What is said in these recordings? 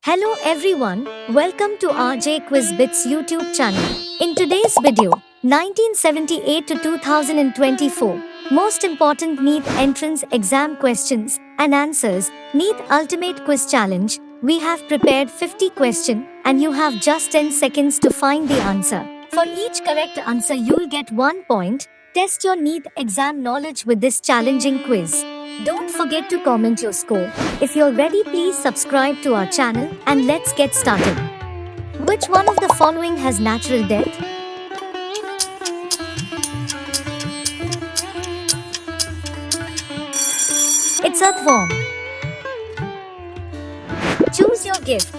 Hello everyone, welcome to RJ Quiz Bits YouTube channel. In today's video, 1978 to 2024, most important NEET entrance exam questions and answers, NEET Ultimate Quiz Challenge. We have prepared 50 questions and you have just 10 seconds to find the answer. For each correct answer you'll get 1 point. Test your NEET exam knowledge with this challenging quiz. Don't forget to comment your score. If you're ready, please subscribe to our channel and let's get started. Which one of the following has natural death? It's earthworm. Choose your gift.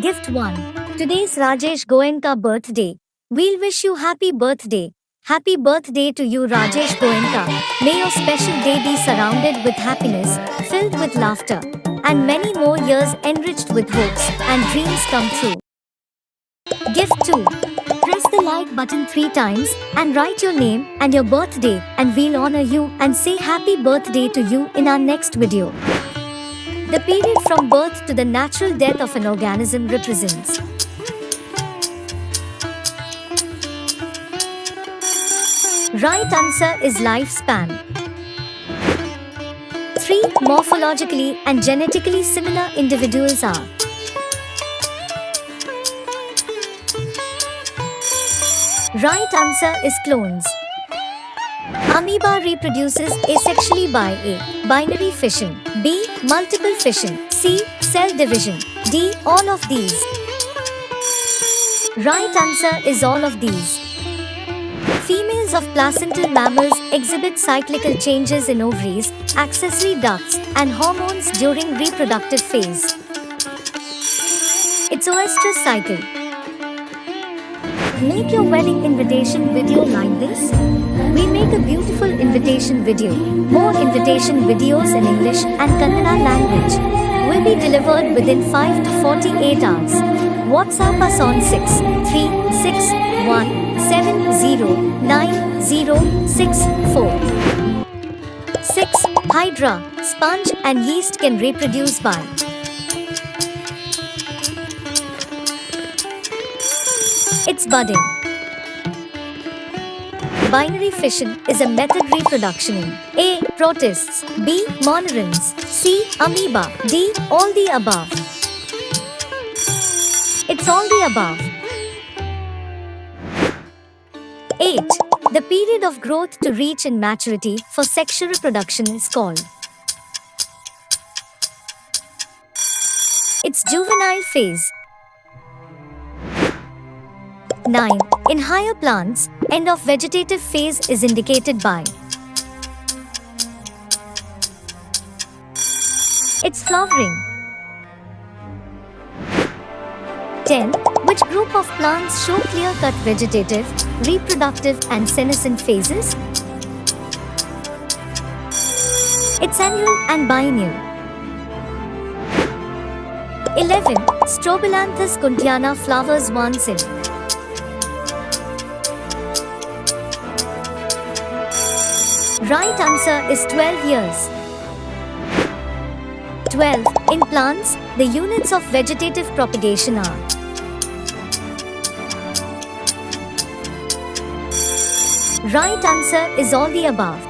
Gift 1. Today's Rajesh Goenka birthday. We'll wish you happy birthday. Happy birthday to you, Rajesh Goenka. May your special day be surrounded with happiness, filled with laughter, and many more years enriched with hopes and dreams come true. Gift 2. Press the like button 3 times and write your name and your birthday, and we'll honor you and say happy birthday to you in our next video. The period from birth to the natural death of an organism represents. Right answer is lifespan. 3. Morphologically and genetically similar individuals are. Right answer is clones. Amoeba reproduces asexually by A. Binary fission, B. Multiple fission, C. Cell division, D. All of these. Right answer is all of these. Females of placental mammals exhibit cyclical changes in ovaries, accessory ducts, and hormones during reproductive phase. It's oestrus cycle. Make your wedding invitation video like this. We make a beautiful invitation video. More invitation videos in English and Kannada language will be delivered within 5 to 48 hours. WhatsApp us on 6361709064. 6. Hydra, sponge and yeast can reproduce by. It's budding. Binary fission is a method reproduction in A. Protists, B. Monorans, C. Amoeba, D. All the above. It's all the above. 8. The period of growth to reach in maturity for sexual reproduction is called. It's juvenile phase. 9. In higher plants, end of vegetative phase is indicated by. It's flowering. 10. Which group of plants show clear-cut vegetative, reproductive and senescent phases? It's annual and biennial. 11. Strobilanthes kuntiana flowers once in. Right answer is 12 years. 12. In plants, the units of vegetative propagation are. Right answer is all the above.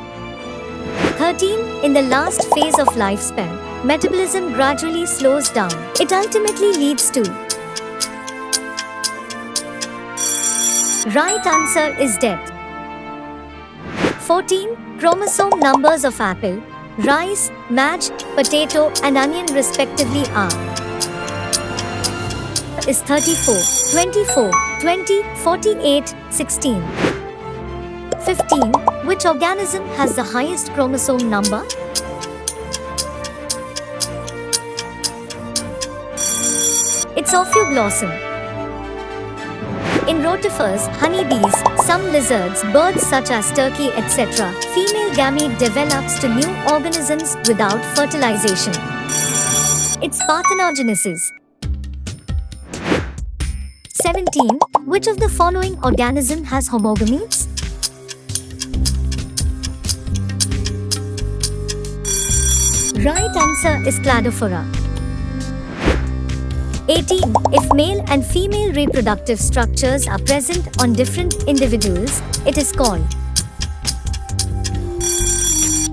13. In the last phase of lifespan, metabolism gradually slows down. It ultimately leads to. Right answer is death. 14. Chromosome numbers of apple, rice, match, potato and onion respectively are. Is 34, 24, 20, 48, 16. 15. Which organism has the highest chromosome number? It's Ophioglossom. In rotifers, honeybees, some lizards, birds such as turkey, etc., female gamete develops to new organisms without fertilization. It's parthenogenesis. 17. Which of the following organism has homogametes? Right answer is Cladophora. 18. If male and female reproductive structures are present on different individuals, it is called.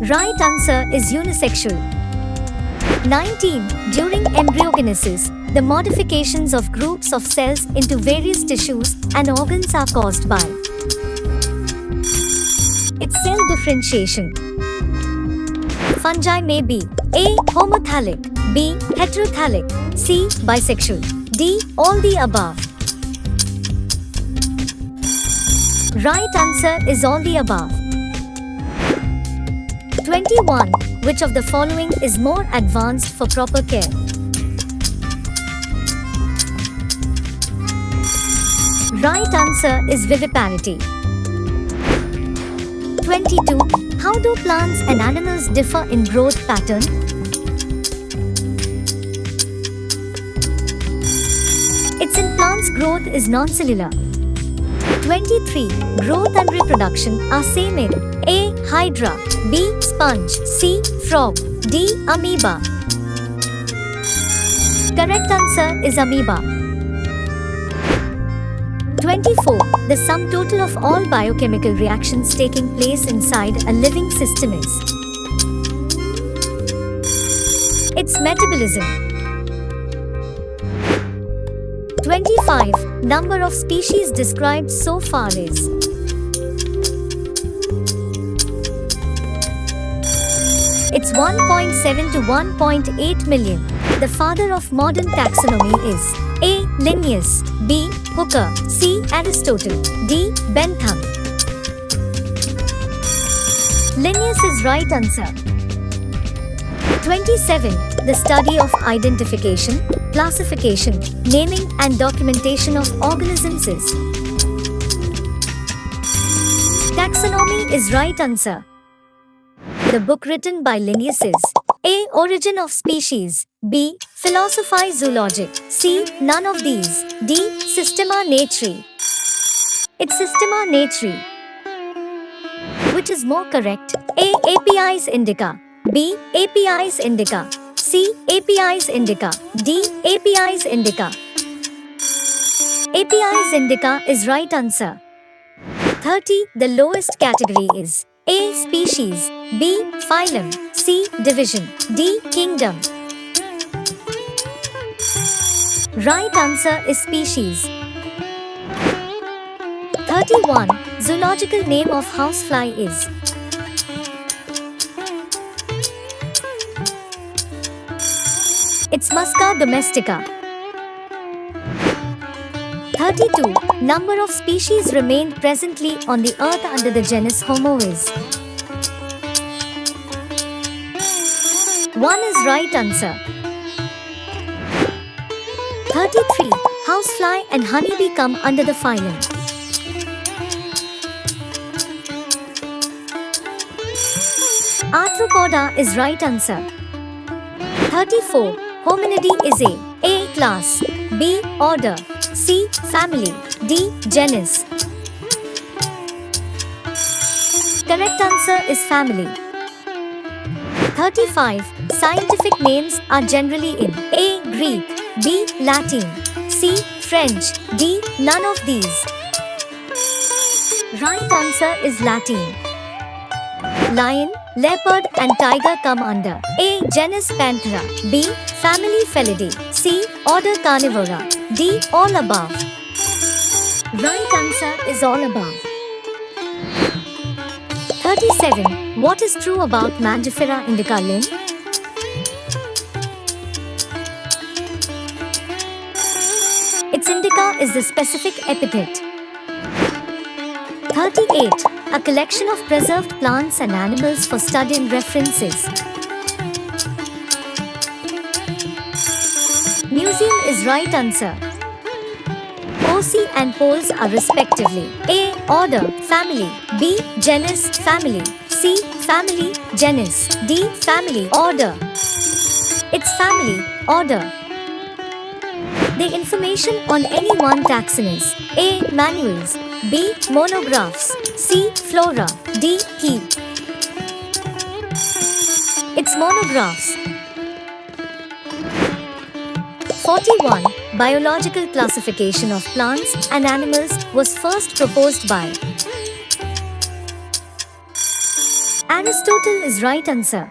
Right answer is unisexual. 19. During embryogenesis, the modifications of groups of cells into various tissues and organs are caused by. It's cell differentiation. Fungi may be A. Homothallic, B. Heterothallic, C. Bisexual, D. All the above. Right answer is all the above. 21. Which of the following is more advanced for proper care? Right answer is viviparity. 22. How do plants and animals differ in growth pattern? It's in plants growth is non-cellular. 23. Growth and reproduction are same in A. Hydra, B. Sponge, C. Frog, D. Amoeba. Correct answer is amoeba. 24. The sum total of all biochemical reactions taking place inside a living system is. It's metabolism. 25. Number of species described so far is. It's 1.7 to 1.8 million. The father of modern taxonomy is A. Linnaeus, B. Hooker, C. Aristotle, D. Bentham. Linnaeus is right answer. 27. The study of identification, classification, naming and documentation of organisms is. Taxonomy is right answer. The book written by Linnaeus is A. Origin of Species, B. Philosophiae Zoologic, C. None of these, D. Systema Naturae. It's Systema Naturae. Which is more correct? A. Apis Indica, B. Apis Indica, C. Apis Indica, D. Apis Indica. Apis Indica is right answer. 30. The lowest category is A. Species, B. Phylum, C. Division, D. Kingdom. Right answer is species. 31. Zoological name of housefly is. It's Musca domestica. 32. Number of species remained presently on the earth under the genus Homo is. 1 is right answer. 33. Housefly and honeybee come under the phylum. Arthropoda is right answer. 34. Hominidae is A. Class, B. Order, C. Family, D. Genus. Correct answer is family. 35. Scientific names are generally in A. Greek, B. Latin, C. French, D. None of these. Right answer is Latin. Lion, leopard and tiger come under A. Genus Panthera, B. Family Felidae, C. Order Carnivora, D. All above. Right answer is all above. 37. What is true about Mangifera indica Lynn? Its indica is the specific epithet. 38. A collection of preserved plants and animals for study and references. Museum is right answer. OC and poles are respectively A. Order, family, B. Genus, family, C. Family, genus, D. Family, order. It's family, order. The information on any one taxon is A. Manuals, B. Monographs, C. Flora, D. Key. It's It's monographs. 41. Biological classification of plants and animals was first proposed by Aristotle is right answer.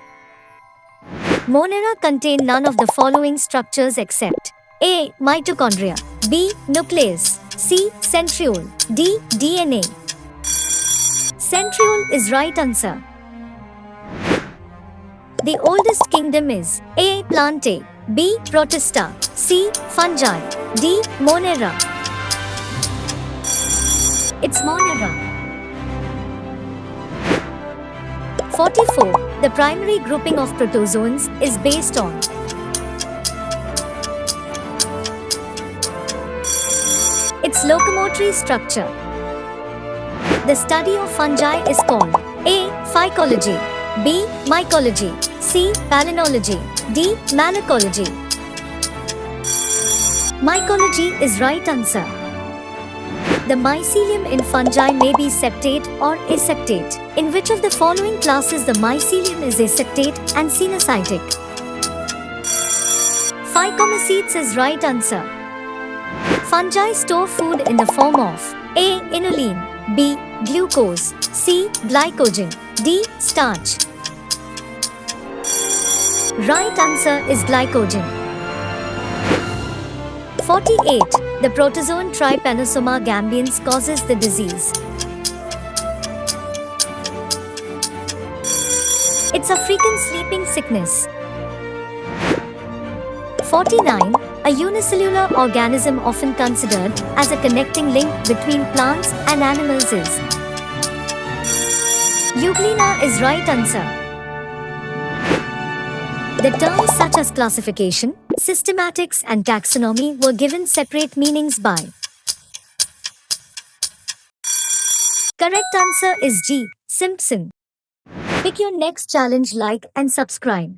Monera contain none of the following structures except A. Mitochondria, B. Nucleus, C. Centriole, D. DNA. Centriole is right answer. The oldest kingdom is A. Plantae, B. Protista, C. Fungi, D. Monera. It's Monera. 44. The primary grouping of protozoans is based on its locomotory structure. The study of fungi is called A. Phycology, B. Mycology, C. Palynology, D. Malacology. Mycology is right answer. The mycelium in fungi may be septate or aseptate. In which of the following classes the mycelium is aseptate and cenocytic? Phycomycetes is right answer. Fungi store food in the form of A. Inulin, B. Glucose, C. Glycogen, D. Starch. Right answer is glycogen. 48. The protozoan Trypanosoma gambians causes the disease. It's African sleeping sickness. 49. A unicellular organism often considered as a connecting link between plants and animals is Euglena is right answer. The terms such as classification, systematics and taxonomy were given separate meanings by. Correct answer is G. Simpson. Pick your next challenge, like and subscribe.